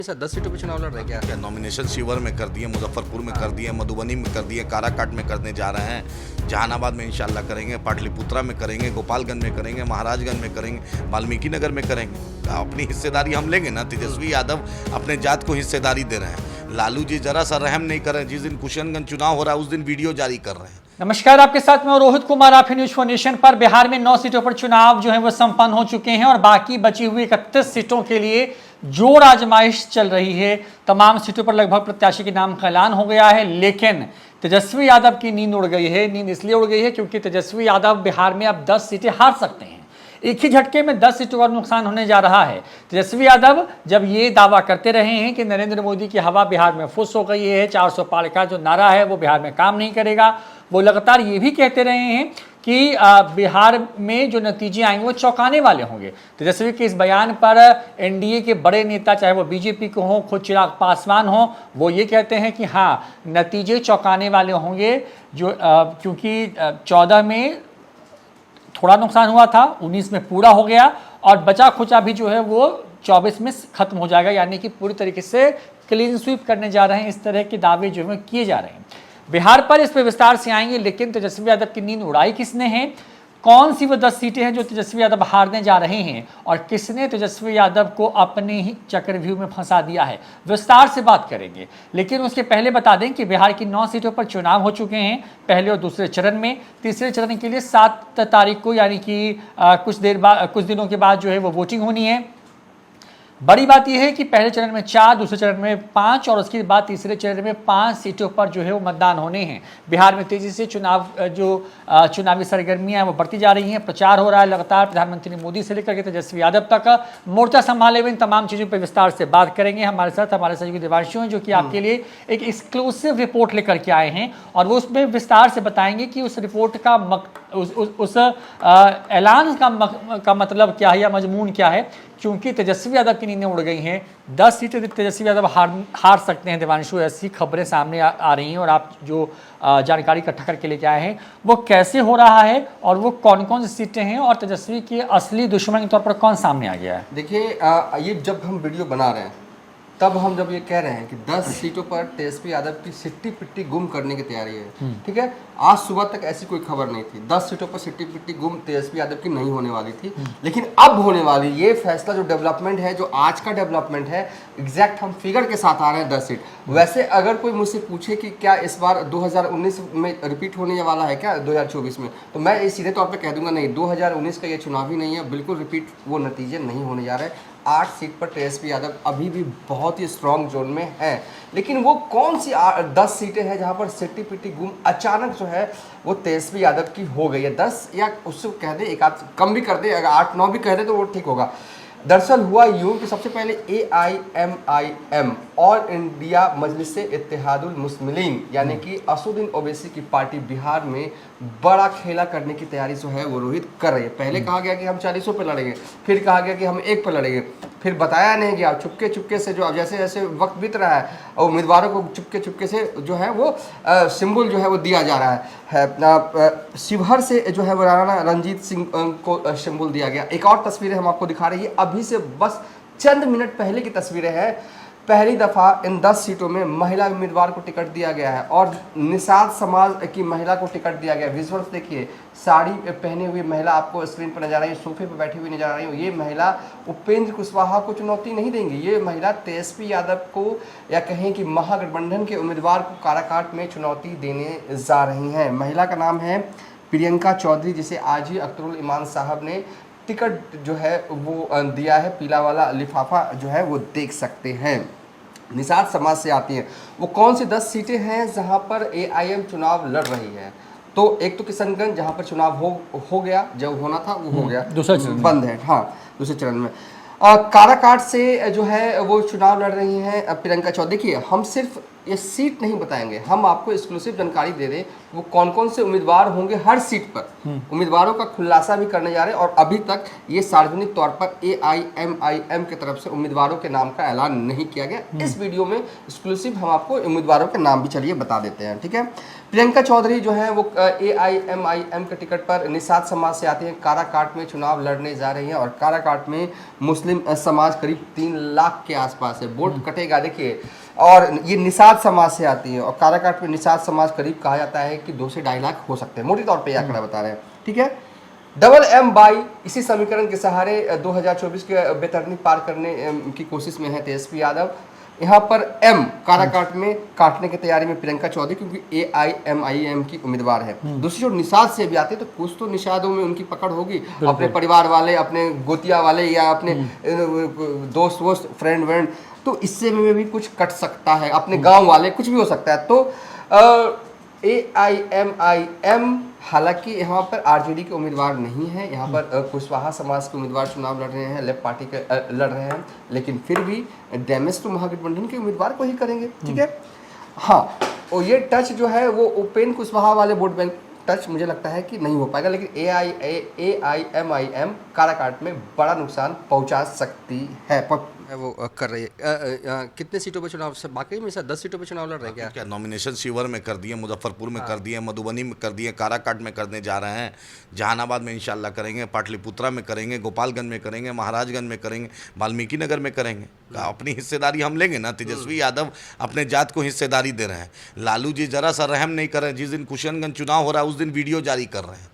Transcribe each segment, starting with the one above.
Sir 10 सीटों पे चुनाव लड़ रहे हैं क्या? नॉमिनेशन शिवर में कर दिए, मुजफ्फरपुर में कर दिए, मधुबनी में कर दिए, काराकाट में करने जा रहे हैं, जहानाबाद में इंशाल्लाह करेंगे, पाटलिपुत्रा में करेंगे, गोपालगंज में करेंगे, महाराजगंज में करेंगे, वाल्मीकि नगर में करेंगे। अपनी हिस्सेदारी हम लेंगे ना। तेजस्वी यादव अपने जात को हिस्सेदारी दे रहे हैं। लालू जी जरा सा रहम नहीं कर रहे हैं। जिस दिन कुशनगंज चुनाव हो रहा है उस दिन वीडियो जारी कर रहे हैं। नमस्कार, आपके साथ में रोहित कुमार, आप न्यूज फॉर नेशन पर। बिहार में 9 सीटों पर चुनाव जो है वो संपन्न हो चुके हैं और बाकी बची हुई 31 सीटों के लिए जोर आजमाइश चल रही है। तमाम सीटों पर लगभग प्रत्याशी के नाम का ऐलान हो गया है, लेकिन तेजस्वी यादव की नींद उड़ गई है। नींद इसलिए उड़ गई है क्योंकि तेजस्वी यादव बिहार में अब 10 सीटें हार सकते हैं। एक ही झटके में 10 सीटों का नुकसान होने जा रहा है। तेजस्वी यादव जब ये दावा करते रहे हैं कि नरेंद्र मोदी की हवा बिहार में फुस हो गई है, 400 पार का जो नारा है वो बिहार में काम नहीं करेगा, वो लगातार ये भी कहते रहे हैं कि बिहार में जो नतीजे आएंगे वो चौंकाने वाले होंगे। तेजस्वी के इस बयान पर एनडीए के बड़े नेता, चाहे वो बीजेपी को हो, खुद चिराग पासवान हो, वो ये कहते हैं कि हाँ, नतीजे चौंकाने वाले होंगे। जो क्योंकि 14 में थोड़ा नुकसान हुआ था, 19 में पूरा हो गया और बचा खुचा भी जो है वो 24 में खत्म हो जाएगा, यानी कि पूरी तरीके से क्लीन स्वीप करने जा रहे हैं। इस तरह के दावे जो है किए जा रहे हैं। बिहार पर इस पर विस्तार से आएंगे, लेकिन तेजस्वी यादव की नींद उड़ाई किसने है? कौन सी वो 10 सीटें हैं जो तेजस्वी यादव हारने जा रहे हैं और किसने तेजस्वी यादव को अपने ही चक्रव्यूह में फंसा दिया है? विस्तार से बात करेंगे, लेकिन उसके पहले बता दें कि बिहार की 9 सीटों पर चुनाव हो चुके हैं, पहले और दूसरे चरण में। तीसरे चरण के लिए 7 तारीख को, यानी कि कुछ दिनों के बाद जो है वो वोटिंग होनी है। बड़ी बात यह है कि पहले चरण में 4, दूसरे चरण में 5 और उसके बाद तीसरे चरण में 5 सीटों पर जो है वो मतदान होने हैं। बिहार में तेजी से चुनावी सरगर्मियां हैं वो बढ़ती जा रही हैं। प्रचार हो रहा है लगातार, प्रधानमंत्री मोदी से लेकर के तेजस्वी यादव तक मोर्चा संभाले हुए। इन तमाम चीज़ों पर विस्तार से बात करेंगे। हमारे साथ हमारे सहयोगी देवांशु हैं जो कि आपके लिए एक एक्सक्लूसिव रिपोर्ट लेकर के आए हैं और वो उसमें विस्तार से बताएंगे कि उस रिपोर्ट का उस ऐलान का मतलब क्या है या मजमून क्या है, क्योंकि तेजस्वी यादव की नींदें उड़ गई हैं। 10 सीटें तेजस्वी यादव हार सकते हैं। देवांशु, ऐसी खबरें सामने आ रही हैं और आप जो जानकारी इकट्ठा करके लेके आए हैं वो कैसे हो रहा है और वो कौन कौन सी सीटें हैं और तेजस्वी के असली दुश्मन के तौर पर कौन सामने आ गया है? देखिए, ये जब हम वीडियो बना रहे हैं तब हम जब ये कह रहे हैं कि 10 सीटों पर तेजस्वी यादव की सिट्टी पिट्टी गुम करने की तैयारी है, ठीक है। आज सुबह तक ऐसी कोई खबर नहीं थी। 10 सीटों पर सिट्टी पिट्टी गुम तेजस्वी यादव की नहीं होने वाली थी, लेकिन अब होने वाली। ये फैसला जो डेवलपमेंट है, जो आज का डेवलपमेंट है, एग्जैक्ट हम फिगर के साथ आ रहे हैं 10 सीट। वैसे अगर कोई मुझसे पूछे कि क्या इस बार 2019 में रिपीट होने वाला है क्या 2024 में, तो मैं ये सीधे तौर पर कह दूंगा नहीं, 2019 का ये चुनाव ही नहीं है, बिल्कुल रिपीट वो नतीजे नहीं होने जा रहे। 8 सीट पर तेजस्वी यादव अभी भी बहुत ही स्ट्रॉन्ग जोन में है, लेकिन वो कौन सी 10 सीटें हैं जहां पर सिट्टी पिट्टी गुम अचानक जो है वो तेजस्वी यादव की हो गई है? 10 या उससे कह दे, एक आध कम भी कर दे, अगर 8-9 भी कह दे तो वो ठीक होगा। दरअसल हुआ यूं कि सबसे पहले AIMIM ऑल इंडिया मजलिस इत्तेहादुल मुस्लिमीन यानी कि असदुद्दीन ओवैसी की पार्टी बिहार में बड़ा खेला करने की तैयारी जो है वो रोहित कर रही है। पहले कहा गया कि हम 40 पे लड़ेंगे, फिर कहा गया कि हम 1 पे लड़ेंगे, फिर बताया नहीं गया। चुपके चुपके से जो अब जैसे जैसे वक्त बीत रहा है और उम्मीदवारों को चुपके चुपके से जो है वो सिंबल जो है वो दिया जा रहा है। शिवहर से जो है वो राणा रणजीत सिंह को सिंबल दिया गया। एक और तस्वीरें हम आपको दिखा रही है, अभी से बस चंद मिनट पहले की तस्वीरें हैं। पहली दफ़ा इन 10 सीटों में महिला उम्मीदवार को टिकट दिया गया है और निषाद समाज की महिला को टिकट दिया गया है। विजुअल्स देखिए, साड़ी पहने हुई महिला आपको स्क्रीन पर नजर आ रही है, सोफे पर बैठी हुई नजर आ रही है। ये महिला उपेंद्र कुशवाहा को चुनौती नहीं देंगी, ये महिला तेजस्वी यादव को या कहें कि महागठबंधन के उम्मीदवार को काराकाट में चुनौती देने जा रही हैं। महिला का नाम है प्रियंका चौधरी, जिसे आज ही अख्तरुल ईमान साहब ने टिकट जो है वो दिया है। पीला वाला लिफाफा जो है वो देख सकते हैं। निषाद समाज से आती हैं। वो कौन सी 10 सीटें हैं जहां पर AIM चुनाव लड़ रही है? तो एक तो किशनगंज, जहां पर चुनाव हो गया, जो होना था वो हो गया, दूसरा चरण बंद है। हाँ, दूसरे चरण में काराकाट से जो है वो चुनाव लड़ रही हैं प्रियंका चौधरी। देखिए, हम सिर्फ ये सीट नहीं बताएंगे, हम आपको एक्सक्लूसिव जानकारी दे रहे वो कौन कौन से उम्मीदवार होंगे हर सीट पर। उम्मीदवारों का खुलासा भी करने जा रहे हैं और अभी तक ये सार्वजनिक तौर पर AIMIM की तरफ से उम्मीदवारों के नाम का ऐलान नहीं किया गया। इस वीडियो में एक्सक्लूसिव हम आपको उम्मीदवारों के नाम भी चलिए बता देते हैं, ठीक है। प्रियंका चौधरी जो है वो AIMIM के टिकट पर निषाद समाज से आती हैं, काराकाट में चुनाव लड़ने जा रही हैं और काराकाट में मुस्लिम समाज करीब 3 लाख के आसपास है, वोट कटेगा देखिए। और ये निषाद समाज से आती है और काराकाट में निषाद समाज करीब कहा जाता है कि 2 से 2.5 लाख हो सकते हैं, मोटी तौर पे ये आंकड़ा बता रहे हैं, ठीक है। डबल एम बाई इसी समीकरण के सहारे 2024 के बेतरनी पार करने की कोशिश में है तेजस्वी यादव। यहाँ पर एम काराकाट में काटने की तैयारी में प्रियंका चौधरी, क्योंकि AIMIM की उम्मीदवार है। दूसरी ओर निषाद से भी आते तो कुछ तो निषादों में उनकी पकड़ होगी, अपने परिवार वाले, अपने गोतिया वाले या अपने दोस्त वोस्त फ्रेंड व्रेंड, तो इससे में भी कुछ कट सकता है, अपने गांव वाले, कुछ भी हो सकता है। तो AIMIM हालांकि यहाँ पर RJD के उम्मीदवार नहीं है, यहाँ पर कुशवाहा समाज के उम्मीदवार चुनाव लड़ रहे हैं, लेफ्ट पार्टी के लड़ रहे हैं, लेकिन फिर भी डैमेज तो महागठबंधन के उम्मीदवार को ही करेंगे, ठीक है। हाँ, और ये टच जो है वो उपेंद्र कुशवाहा वाले वोट बैंक टच मुझे लगता है कि नहीं हो पाएगा, लेकिन AIMIM काराकाट में बड़ा नुकसान पहुंचा सकती है, वो कर रही है। कितने सीटों पर चुनाव से बाकी में सर 10 सीटों पर चुनाव लड़ रहे हैं क्या नॉमिनेशन शिवर में कर दिए, मुजफ्फरपुर में कर दिए, मधुबनी में कर दिए, काराकाट में करने जा रहे हैं, जहानाबाद में इंशाल्लाह करेंगे, पाटलिपुत्रा में करेंगे, गोपालगंज में करेंगे, महाराजगंज में करेंगे, वाल्मीकि नगर में करेंगे। अपनी हिस्सेदारी हम लेंगे ना। तेजस्वी यादव अपने जात को हिस्सेदारी दे रहे हैं, लालू जी जरा सा रहम नहीं कर रहे हैं। जिस दिन कुशनगंज चुनाव हो रहा है उस दिन वीडियो जारी कर रहे हैं,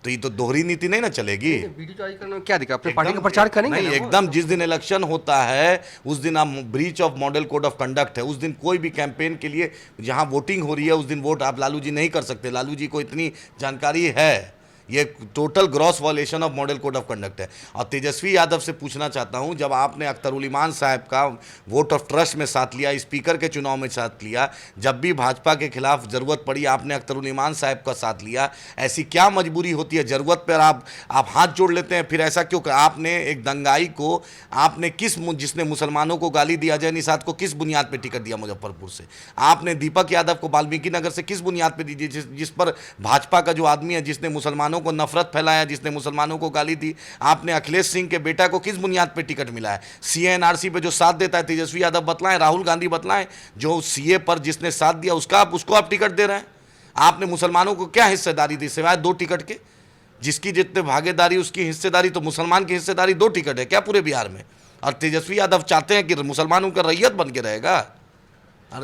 तो ये तो दोहरी नीति नहीं ना चलेगी। वीडियो जारी करने में क्या दिक्कत, अपने पार्टी का प्रचार करेंगे नहीं, एकदम जिस दिन इलेक्शन होता है उस दिन आप breach of model code of conduct है, उस दिन कोई भी कैंपेन के लिए जहां वोटिंग हो रही है उस दिन वोट आप लालू जी नहीं कर सकते। लालू जी को इतनी जानकारी है, ये total gross violation of model code of conduct है। और तेजस्वी यादव से पूछना चाहता हूं, जब आपने अख्तरुल ईमान साहब का वोट ऑफ ट्रस्ट में साथ लिया, स्पीकर के चुनाव में साथ लिया, जब भी भाजपा के खिलाफ ज़रूरत पड़ी आपने अख्तरुल ईमान साहब का साथ लिया, ऐसी क्या मजबूरी होती है, ज़रूरत पर आप हाथ जोड़ लेते हैं? फिर ऐसा क्यों? आपने एक दंगाई को आपने जिसने मुसलमानों को गाली दिया, अजय निषाद को किस बुनियाद पर टिकट दिया मुजफ्फरपुर से? आपने दीपक यादव को वाल्मीकि नगर से किस बुनियाद पर दीजिए? जिस पर भाजपा का जो आदमी है, जिसने मुसलमानों को नफरत फैलाया, जिसने मुसलमानों को गाली दी, आपने अखिलेश सिंह के बेटा को किस बुनियाद पे टिकट मिला है? CA/NRC पे जो साथ देता है तेजस्वी यादव बतलाएं, राहुल गांधी बतलाएं, जो CA पर जिसने साथ दिया उसको आप टिकट दे रहे हैं। आपने मुसलमानों को क्या हिस्सेदारी दी सिवाय 2 टिकट के? जिसकी जितने भागीदारी उसकी हिस्सेदारी, तो मुसलमान की हिस्सेदारी 2 टिकट है क्या पूरे बिहार में? और तेजस्वी यादव चाहते हैं कि मुसलमानों का रैयत बन के रहेगा।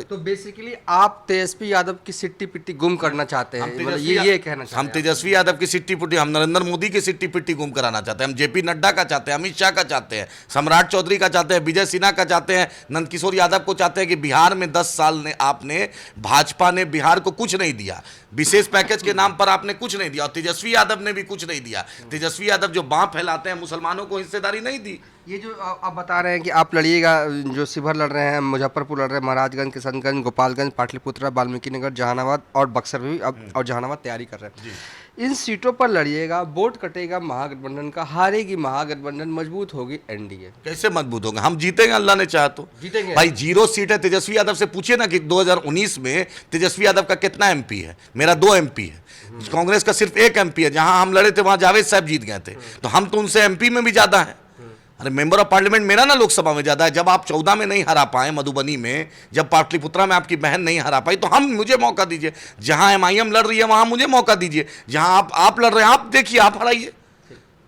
तो बेसिकली आप तेजस्वी यादव की सिट्टी पिट्टी गुम करना चाहते हैं, मतलब ये कहना चाहते हैं? हम तेजस्वी यादव की सिट्टी पिट्टी, हम नरेंद्र मोदी की सिट्टी पिट्टी गुम कराना चाहते हैं, हम JP नड्डा का चाहते हैं, अमित शाह का चाहते हैं, सम्राट चौधरी का चाहते हैं, विजय सिन्हा का चाहते हैं, नंदकिशोर यादव को चाहते हैं कि बिहार में 10 साल ने आपने भाजपा ने बिहार को कुछ नहीं दिया, विशेष पैकेज के नाम पर आपने कुछ नहीं दिया, और तेजस्वी यादव ने भी कुछ नहीं दिया। तेजस्वी यादव जो बाँह फैलाते हैं, मुसलमानों को हिस्सेदारी नहीं दी। ये जो आप बता रहे हैं कि आप लड़िएगा, जो शिवहर लड़ रहे हैं, मुजफ्फरपुर लड़ रहे हैं, महाराजगंज, किशनगंज, गोपालगंज, पाटलिपुत्रा, वाल्मीकि नगर, जहानाबाद और बक्सर में भी और जहानाबाद तैयारी कर रहे हैं। इन सीटों पर लड़िएगा, वोट कटेगा महागठबंधन का, हारेगी महागठबंधन, मजबूत होगी NDA। कैसे मजबूत होगा? हम जीतेंगे, अल्लाह ने चाहा तो जीतेंगे भाई। 0 सीट है। तेजस्वी यादव से पूछिए ना कि 2019 में तेजस्वी यादव का कितना MP है? मेरा 2 MP है, कांग्रेस का सिर्फ 1 MP है। जहां हम लड़े थे वहां जावेद साहब जीत गए थे, तो हम तो उनसे MP में भी ज्यादा है। अरे मेंबर ऑफ पार्लियामेंट मेरा ना लोकसभा में ज्यादा है। जब आप 14 में नहीं हरा पाए मधुबनी में, जब पाटलिपुत्रा में आपकी बहन नहीं हरा पाई, तो मुझे मौका दीजिए। जहां MIM लड़ रही है वहां मुझे मौका दीजिए, जहां आप लड़ रहे हैं आप देखिए, आप हराइए,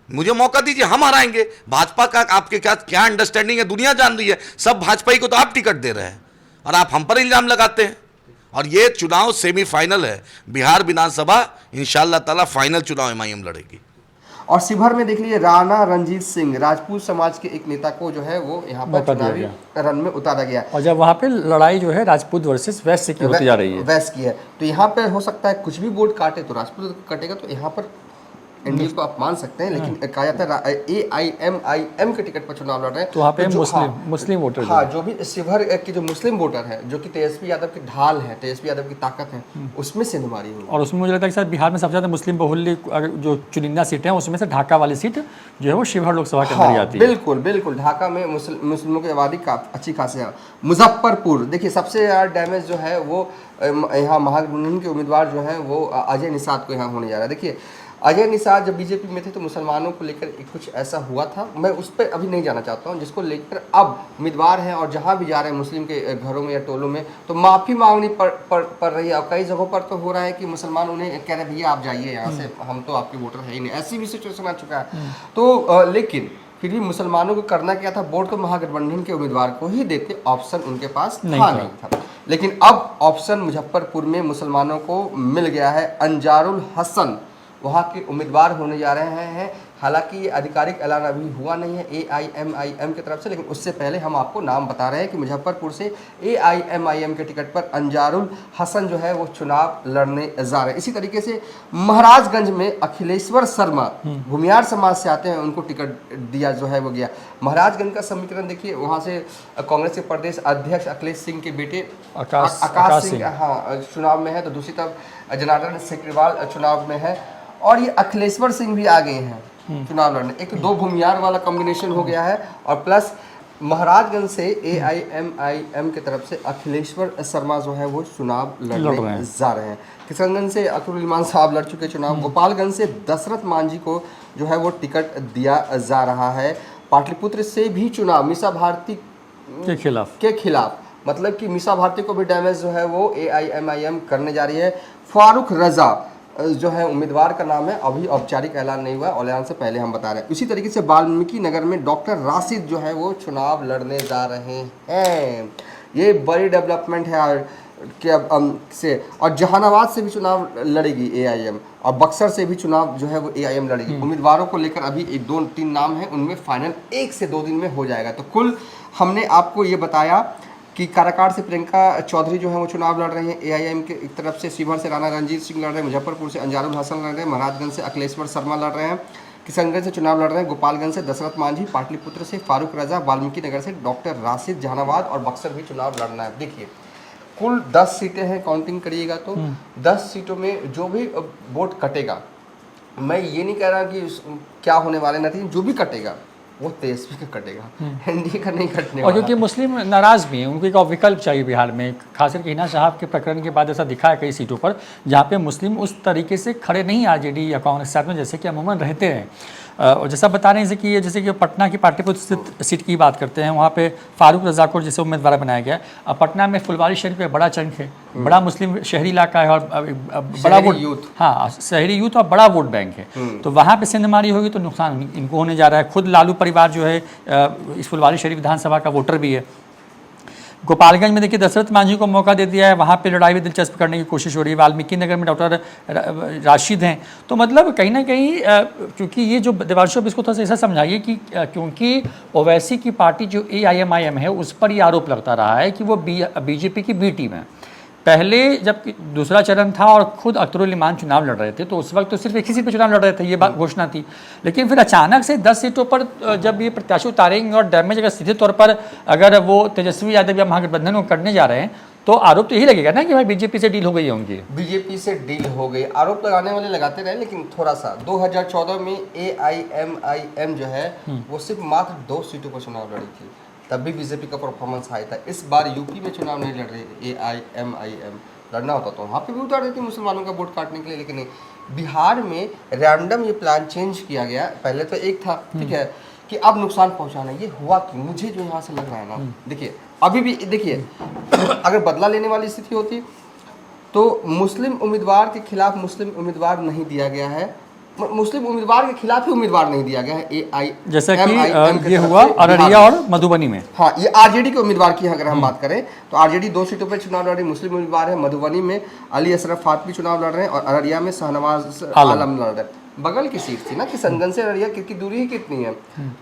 मुझे मौका दीजिए, हम हराएंगे। भाजपा का आपके क्या अंडरस्टैंडिंग है दुनिया जान रही है। सब भाजपाई को तो आप टिकट दे रहे हैं और आप हम पर इल्जाम लगाते हैं। और ये चुनाव सेमीफाइनल है, बिहार विधानसभा इंशाल्लाह ताला फाइनल चुनाव MIM लड़ेगी। और शिवहर में देख लीजिए, राणा रणजीत सिंह राजपूत समाज के एक नेता को जो है वो यहाँ पर चुनावी रन में उतारा गया। और जब वहाँ पे लड़ाई जो है राजपूत वर्सेस वेस्ट की होती जा रही है, वेस्ट की है, तो यहाँ पे हो सकता है कुछ भी वोट काटे तो राजपूत कटेगा, तो यहाँ पर एनडीए को आप मान सकते हैं, लेकिन कहा जाता है AIMIM के टिकट पर चुनाव लड़ रहे हैं। तो वहाँ पे जो- मुस्लिम वोटर हाँ, जो भी शिवहर के जो मुस्लिम वोटर है, जो कि तेजस्वी यादव की ढाल है, तेजस्वी यादव की ताकत है, उसमें से हमारी हुई। और उसमें मुझे लगता है कि सर बिहार में सबसे ज़्यादा मुस्लिम बहुल्य अगर जो चुनिंदा सीटें हैं उसमें से ढाका वाली सीट जो है वो शिवहर लोकसभा के अंदर ही आती है। बिल्कुल बिल्कुल, ढाका में मुस्लिमों की आबादी का अच्छी खासी है। मुजफ्फरपुर देखिए, सबसे ज़्यादा डैमेज जो है वो यहाँ महागठबंधन के उम्मीदवार जो हैं वो अजय निषाद को यहाँ होने जा रहा है। देखिए, अजय निषाद जब बीजेपी में थे तो मुसलमानों को लेकर कुछ ऐसा हुआ था, मैं उस पर अभी नहीं जाना चाहता हूँ, जिसको लेकर अब उम्मीदवार हैं और जहाँ भी जा रहे हैं मुस्लिम के घरों में या टोलों में तो माफ़ी मांगनी पड़ रही है। और कई जगहों पर तो हो रहा है कि मुसलमान उन्हें कह रहे हैं भैया आप जाइए यहाँ से, हम तो आपके वोटर है ही नहीं, ऐसी भी सिचुएशन आ चुका है। तो लेकिन फिर भी मुसलमानों को करना क्या था, वोट तो महागठबंधन के उम्मीदवार को ही देते, ऑप्शन उनके पास नहीं था। लेकिन अब ऑप्शन मुजफ्फरपुर में मुसलमानों को मिल गया है। अंजारुल हसन वहाँ के उम्मीदवार होने जा रहे हैं। हालांकि ये आधिकारिक ऐलान अभी हुआ नहीं है AIMIM की तरफ से, लेकिन उससे पहले हम आपको नाम बता रहे हैं कि मुजफ्फरपुर से AIMIM के टिकट पर अंजारुल हसन जो है वो चुनाव लड़ने जा रहे हैं। इसी तरीके से महाराजगंज में अखिलेश्वर शर्मा भूमियार समाज से आते हैं, उनको टिकट दिया जो है वो गया। महाराजगंज का समीकरण देखिए, वहाँ से कांग्रेस के प्रदेश अध्यक्ष अखिलेश सिंह के बेटे आकाश सिंह हाँ चुनाव में है, तो दूसरी तरफ जनार्दन सिकरीवाल चुनाव में है, और ये अखिलेश्वर सिंह भी आ गए हैं चुनाव लड़ने। एक दो भूमियार वाला कॉम्बिनेशन हो गया है, और प्लस महाराजगंज से AIMIM की तरफ से अखिलेश्वर शर्मा जो है वो चुनाव लड़ने जा रहे हैं। किशनगंज से अकरुल इमान साहब लड़ चुके चुनाव। गोपालगंज से दशरथ मांझी को जो है वो टिकट दिया जा रहा है। पाटलिपुत्र से भी चुनाव मीसा भारती के खिलाफ मतलब कि मीसा भारती को भी डैमेज जो है वो AIMIM करने जा रही है। फारूक रजा जो है उम्मीदवार का नाम है, अभी औपचारिक ऐलान नहीं हुआ, ऐलान से पहले हम बता रहे हैं। इसी तरीके से वाल्मीकि नगर में डॉक्टर राशिद जो है वो चुनाव लड़ने जा रहे हैं। ये बड़ी डेवलपमेंट है से, और जहानाबाद से भी चुनाव लड़ेगी AIM, और बक्सर से भी चुनाव जो है वो AIM लड़ेगी। उम्मीदवारों को लेकर अभी 1-2-3 नाम है, उनमें फाइनल 1 से 2 दिन में हो जाएगा। तो कुल हमने आपको ये बताया कि काराकाट से प्रियंका चौधरी जो है वो चुनाव लड़ रहे हैं AIM के एक तरफ से, शिवहर से राणा रणजीत सिंह लड़ रहे हैं, मुजफ्फरपुर से अंजारुल हसन लड़ रहे हैं, महाराजगंज से अखिलेश्वर शर्मा लड़ रहे हैं, किशनगंज से चुनाव लड़ रहे हैं, गोपालगंज से दशरथ मांझी, पाटलिपुत्र से फारूक रजा, वाल्मीकि नगर से डॉक्टर राशिद, जहानाबाद और बक्सर भी चुनाव लड़ना है। देखिए कुल 10 सीटें हैं, काउंटिंग करिएगा तो 10 सीटों में जो भी वोट कटेगा, मैं ये नहीं कह रहा कि क्या होने वाले नतीजे, जो भी कटेगा वो तेजस्वी का कटेगा, एनडीए का नहीं कटने वाला। और क्योंकि मुस्लिम नाराज भी हैं, उनको एक विकल्प चाहिए बिहार में, खासकर के हिना साहब के प्रकरण के बाद ऐसा दिखा है कई सीटों पर जहाँ पे मुस्लिम उस तरीके से खड़े नहीं RJD या कांग्रेस के साथ में जैसे कि अमूमन रहते हैं। और जैसा बता रहे हैं कि जैसे कि पटना की पाटलिपुत्र सीट की बात करते हैं, वहाँ पे फारूक रजा को जैसे उम्मीदवार बनाया गया। अब पटना में फुलवारी शरीफ पे बड़ा चंक है, बड़ा मुस्लिम शहरी इलाका है, और बड़ा वोट, हाँ शहरी यूथ और बड़ा वोट बैंक है। तो वहाँ पे सेंधमारी होगी तो नुकसान इनको होने जा रहा है। खुद लालू परिवार जो है इस फुलवारी शरीफ विधानसभा का वोटर भी है। गोपालगंज में देखिए दशरथ मांझी को मौका दे दिया है, वहाँ पे लड़ाई भी दिलचस्प करने की कोशिश हो रही है। वाल्मीकि नगर में डॉक्टर राशिद हैं। तो मतलब कहीं ना कहीं क्योंकि ये जो देवांशु इसको थोड़ा सा ऐसा समझाइए कि क्योंकि ओवैसी की पार्टी जो AIMIM है उस पर ये आरोप लगता रहा है कि वो बीजेपी की बी टीम है। पहले जब दूसरा चरण था और खुद अख्तरुल इमान चुनाव लड़ रहे थे तो उस वक्त तो सिर्फ एक ही सीट पर चुनाव लड़ रहे थे, ये बात घोषणा थी। लेकिन फिर अचानक से 10 सीटों पर जब ये प्रत्याशी उतारेंगे और डैमेज अगर सीधे तौर पर अगर वो तेजस्वी यादव या महागठबंधन को करने जा रहे हैं तो आरोप तो यही लगेगा ना कि भाई बीजेपी से डील हो गई है उनकी। बीजेपी से डील हो गई, आरोप लगाने वाले लगाते रहे, लेकिन थोड़ा सा 2014 में AIMIM जो है वो सिर्फ मात्र 2 सीटों पर चुनाव लड़ी थी, तब भी बीजेपी का परफॉर्मेंस हाई था। इस बार यूपी में चुनाव नहीं लड़ रही AIMIM, लड़ना होता तो वहाँ पे भी उतार देती मुसलमानों का वोट काटने के लिए, लेकिन नहीं। बिहार में रैंडम ये प्लान चेंज किया गया, पहले तो एक था, ठीक है, कि अब नुकसान पहुंचाना। ये हुआ कि मुझे जो यहाँ से लग रहा है ना, देखिए अभी भी देखिए अगर बदला लेने वाली स्थिति होती तो मुस्लिम उम्मीदवार के खिलाफ मुस्लिम उम्मीदवार नहीं दिया गया है, मुस्लिम उम्मीदवार के खिलाफ ही उम्मीदवार नहीं दिया गया है जैसा कि ये हुआ अररिया और मधुबनी में। हाँ, ये RJD के उम्मीदवार की अगर हम बात करें तो RJD 2 सीटों पर चुनाव लड़ रही, मुस्लिम उम्मीदवार है। मधुबनी में अली अशरफ फातमी चुनाव लड़ रहे हैं और अररिया में शाहनवाज आलम लड़ रहे हैं। बगल की सीट थी ना, किशनगंज से अररिया की दूरी ही कितनी है,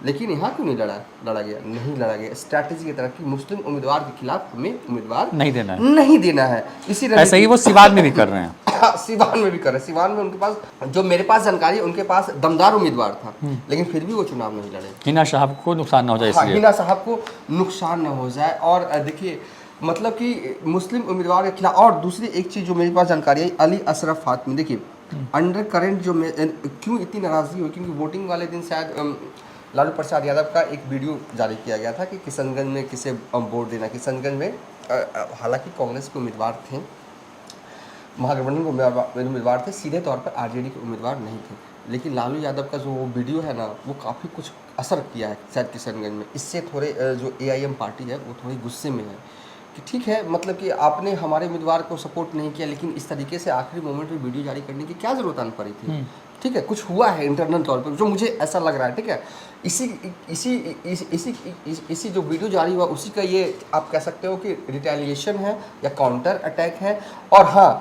लेकिन यहाँ क्यों नहीं लड़ा गया? नहीं लड़ा गया। स्ट्रैटेजी की तरह कि मुस्लिम उम्मीदवार के खिलाफ हमें उम्मीदवार नहीं देना है, नहीं देना है। इसी ऐसा ही वो सिवान में भी कर रहे हैं। सिवान में भी कर रहे हैं। सिवान में उनके पास, जो मेरे पास जानकारी है, उनके पास दमदार उम्मीदवार था, लेकिन फिर भी वो चुनाव नहीं लड़े। हिना साहब को नुकसान ना हो जाए हाँ, इसलिए। हिना साहब को नुकसान न हो जाए। और देखिए मतलब कि मुस्लिम उम्मीदवार के खिलाफ। और दूसरी एक चीज़ जो मेरे पास जानकारी है, अली अशरफ फातमी, देखिए अंडर करंट जो क्यों इतनी नाराज़गी हुई, क्योंकि वोटिंग वाले दिन शायद लालू प्रसाद यादव का एक वीडियो जारी किया गया था कि किशनगंज में किसे वोट देना। किशनगंज में हालांकि कांग्रेस के उम्मीदवार थे, महागठबंधन के उम्मीदवार थे, सीधे तौर पर आरजेडी के उम्मीदवार नहीं थे, लेकिन लालू यादव का जो वो वीडियो है ना, वो काफ़ी कुछ असर किया है शायद किशनगंज में। इससे थोड़े जो AIM पार्टी है वो थोड़ी गुस्से में है कि ठीक है, मतलब कि आपने हमारे उम्मीदवार को सपोर्ट नहीं किया, लेकिन इस तरीके से आखिरी मोमेंट में वीडियो जारी करने की क्या ज़रूरत आने पड़ी थी? ठीक है, कुछ हुआ है इंटरनल तौर पर जो मुझे ऐसा लग रहा है। ठीक है, इसी जो वीडियो जारी हुआ उसी का ये आप कह सकते हो कि रिटेलिएशन है या काउंटर अटैक है। और हाँ,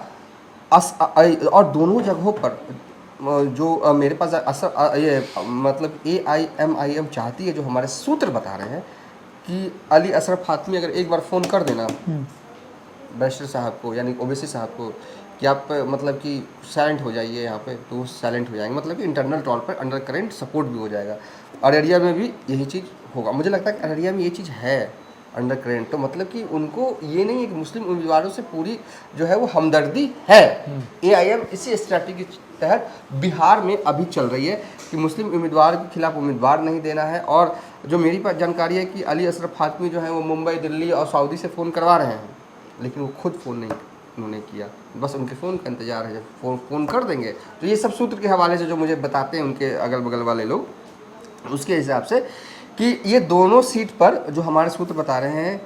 और दोनों जगहों पर जो मेरे पास असर ये मतलब AIM चाहती है, जो हमारे सूत्र बता रहे हैं कि अली अशरफ फातमी अगर एक बार फ़ोन कर देना बैरिस्टर साहब को, यानी ओवैसी साहब को, कि आप मतलब कि साइलेंट हो जाइए यहाँ पे, तो वो साइलेंट हो जाएंगे। मतलब कि इंटरनल तौर पर अंडर करेंट सपोर्ट भी हो जाएगा। अररिया में भी यही चीज़ होगा। मुझे लगता है कि अररिया में ये चीज़ है अंडर करेंट, तो मतलब कि उनको ये नहीं है कि मुस्लिम उम्मीदवारों से पूरी जो है वो हमदर्दी है। AIM इसी स्ट्रैटेजी के तहत बिहार में अभी चल रही है कि मुस्लिम उम्मीदवार के खिलाफ उम्मीदवार नहीं देना है। और जो मेरी पास जानकारी है कि अली अशरफ फातमी जो है वो मुंबई, दिल्ली और सऊदी से फ़ोन करवा रहे हैं, लेकिन वो खुद फ़ोन नहीं उन्होंने किया, बस उनके फ़ोन का इंतजार है। जब फ़ोन कर देंगे तो ये सब सूत्र के हवाले से जो मुझे बताते हैं उनके अगल बगल वाले लोग, उसके हिसाब से कि ये दोनों सीट पर जो हमारे सूत्र बता रहे हैं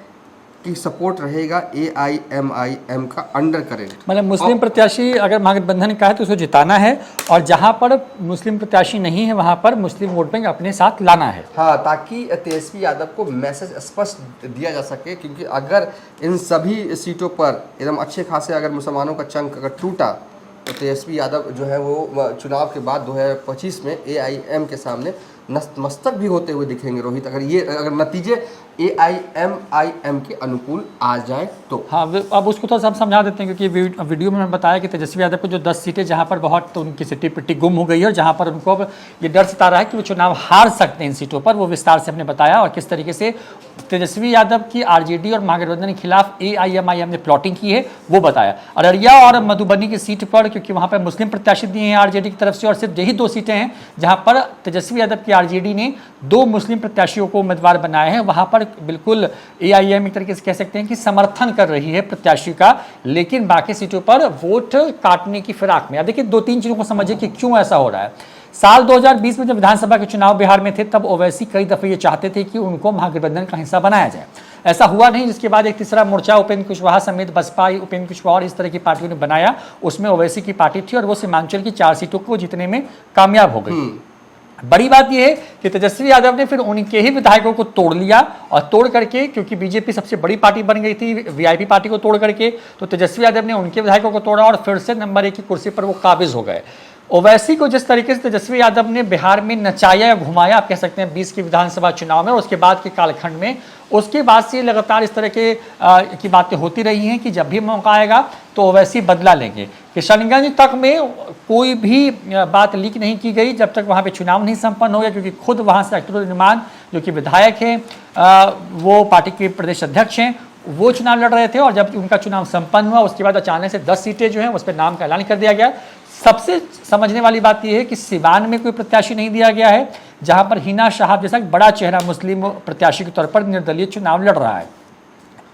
कि सपोर्ट रहेगा AIM का अंडर करेंट। मतलब मुस्लिम प्रत्याशी अगर महागठबंधन का है तो उसको जिताना है, और जहां पर मुस्लिम प्रत्याशी नहीं है वहां पर मुस्लिम वोट बैंक अपने साथ लाना है। हाँ, ताकि तेजस्वी यादव को मैसेज स्पष्ट दिया जा सके, क्योंकि अगर इन सभी सीटों पर एकदम अच्छे खासे अगर मुसलमानों का चंक अगर टूटा तो तेजस्वी यादव जो है वो चुनाव के बाद 2025 में AIM के सामने नतमस्तक भी होते हुए दिखेंगे रोहित, अगर नतीजे AIM के अनुकूल आ जाए तो। हाँ, अब उसको तो सब समझा देते हैं, क्योंकि वीडियो में बताया कि तेजस्वी यादव को जो 10 सीटें जहाँ पर बहुत तो उनकी सिट्टी पिट्टी गुम हो गई है, और जहाँ पर उनको अब ये डर सता रहा है कि वो चुनाव हार सकते हैं इन सीटों पर, वो विस्तार से हमने बताया। और किस तरीके से तेजस्वी यादव की RJD और महागठबंधन के खिलाफ AIM ने प्लॉटिंग की है वो बताया। अररिया और मधुबनी की सीट पर, क्योंकि वहाँ पर मुस्लिम प्रत्याशी दिए हैं RJD की तरफ से, और सिर्फ यही 2 सीटें हैं जहाँ पर तेजस्वी यादव की RJD ने 2 मुस्लिम प्रत्याशियों को उम्मीदवार बनाए हैं, वहाँ पर बिल्कुल AIM एक तरीके से कह सकते हैं कि समर्थन कर रही है प्रत्याशी का, लेकिन बाकी सीटों पर वोट काटने की फिराक में। अब देखिए 2-3 चीज़ों को समझिए कि क्यों ऐसा हो रहा है। साल 2020 में जब विधानसभा के चुनाव बिहार में थे, तब ओवैसी कई दफ़े ये चाहते थे कि उनको महागठबंधन का हिस्सा बनाया जाए। ऐसा हुआ नहीं, जिसके बाद एक तीसरा मोर्चा उपेंद्र कुशवाहा समेत बसपा, उपेंद्र कुशवाहा और इस तरह की पार्टियों ने बनाया, उसमें ओवैसी की पार्टी थी, और वो सीमांचल की 4 सीटों को जीतने में कामयाब हो गई। बड़ी बात यह है कि तेजस्वी यादव ने फिर उनके ही विधायकों को तोड़ लिया, और तोड़ करके, क्योंकि बीजेपी सबसे बड़ी पार्टी बन गई थी VIP पार्टी को तोड़ करके, तो तेजस्वी यादव ने उनके विधायकों को तोड़ा और फिर से नंबर 1 की कुर्सी पर वो काबिज हो गए। ओवैसी को जिस तरीके से तेजस्वी यादव ने बिहार में नचाया या घुमाया, आप कह सकते हैं 20 के विधानसभा चुनाव में, और उसके बाद के कालखंड में, उसके बाद से लगातार इस तरह की बातें होती रही हैं कि जब भी मौका आएगा तो ओवैसी बदला लेंगे। किशनगंज तक में कोई भी बात लीक नहीं की गई जब तक वहाँ पे चुनाव नहीं संपन्न हो गया, क्योंकि खुद वहाँ से अख्तरुल रहमान जो कि विधायक हैं, वो पार्टी के प्रदेश अध्यक्ष हैं, वो चुनाव लड़ रहे थे। और जब उनका चुनाव संपन्न हुआ, उसके बाद अचानक से 10 सीटें जो हैं उस पर नाम का ऐलान कर दिया गया। सबसे समझने वाली बात यह है कि सिवान में कोई प्रत्याशी नहीं दिया गया है, जहां पर हिना साहब जैसा बड़ा चेहरा मुस्लिम प्रत्याशी के तौर पर निर्दलीय चुनाव लड़ रहा है।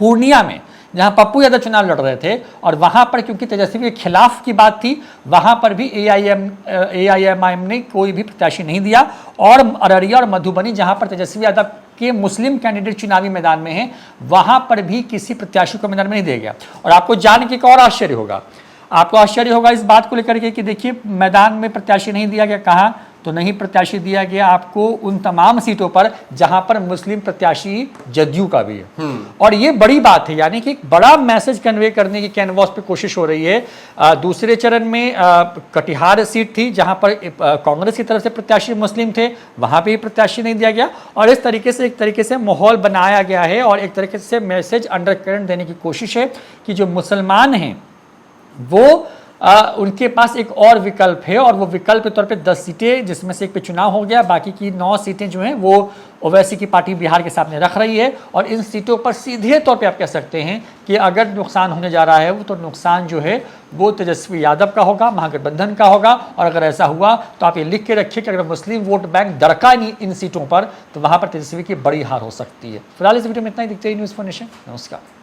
पूर्णिया में जहां पप्पू यादव चुनाव लड़ रहे थे, और वहां पर क्योंकि तेजस्वी के खिलाफ की बात थी, वहां पर भी AIM ने कोई भी प्रत्याशी नहीं दिया। और अररिया और मधुबनी जहां पर तेजस्वी यादव के मुस्लिम कैंडिडेट चुनावी मैदान में हैं, वहां पर भी किसी प्रत्याशी को मैदान में नहीं दिया गया। और आपको जान के एक और आश्चर्य होगा, आपको आश्चर्य होगा इस बात को लेकर के कि देखिए मैदान में प्रत्याशी नहीं दिया गया, कहाँ, तो नहीं प्रत्याशी दिया गया आपको उन तमाम सीटों पर जहां पर मुस्लिम प्रत्याशी जदयू का भी है। और ये बड़ी बात है, यानी कि एक बड़ा मैसेज कन्वे करने की कैनवास पे कोशिश हो रही है। दूसरे चरण में कटिहार सीट थी जहां पर कांग्रेस की तरफ से प्रत्याशी मुस्लिम थे, वहां पे भी प्रत्याशी नहीं दिया गया, और इस तरीके से एक तरीके से माहौल बनाया गया है और एक तरीके से मैसेज अंडरकरेंट देने की कोशिश है कि जो मुसलमान हैं वो उनके पास एक और विकल्प है, और वो विकल्प के तौर पे 10 सीटें, जिसमें से एक पे चुनाव हो गया, बाकी की 9 सीटें जो हैं वो ओवैसी की पार्टी बिहार के सामने रख रही है। और इन सीटों पर सीधे तौर पे आप कह सकते हैं कि अगर नुकसान होने जा रहा है वो तो नुकसान जो है वो तेजस्वी यादव का होगा, महागठबंधन का होगा। और अगर ऐसा हुआ तो आप ये लिख के रखिए कि अगर मुस्लिम वोट बैंक दड़का नहीं इन सीटों पर तो वहां पर तेजस्वी की बड़ी हार हो सकती है। फिलहाल इस वीडियो में इतना ही। दिखते ही न्यूज़ फॉर नेशन। नमस्कार।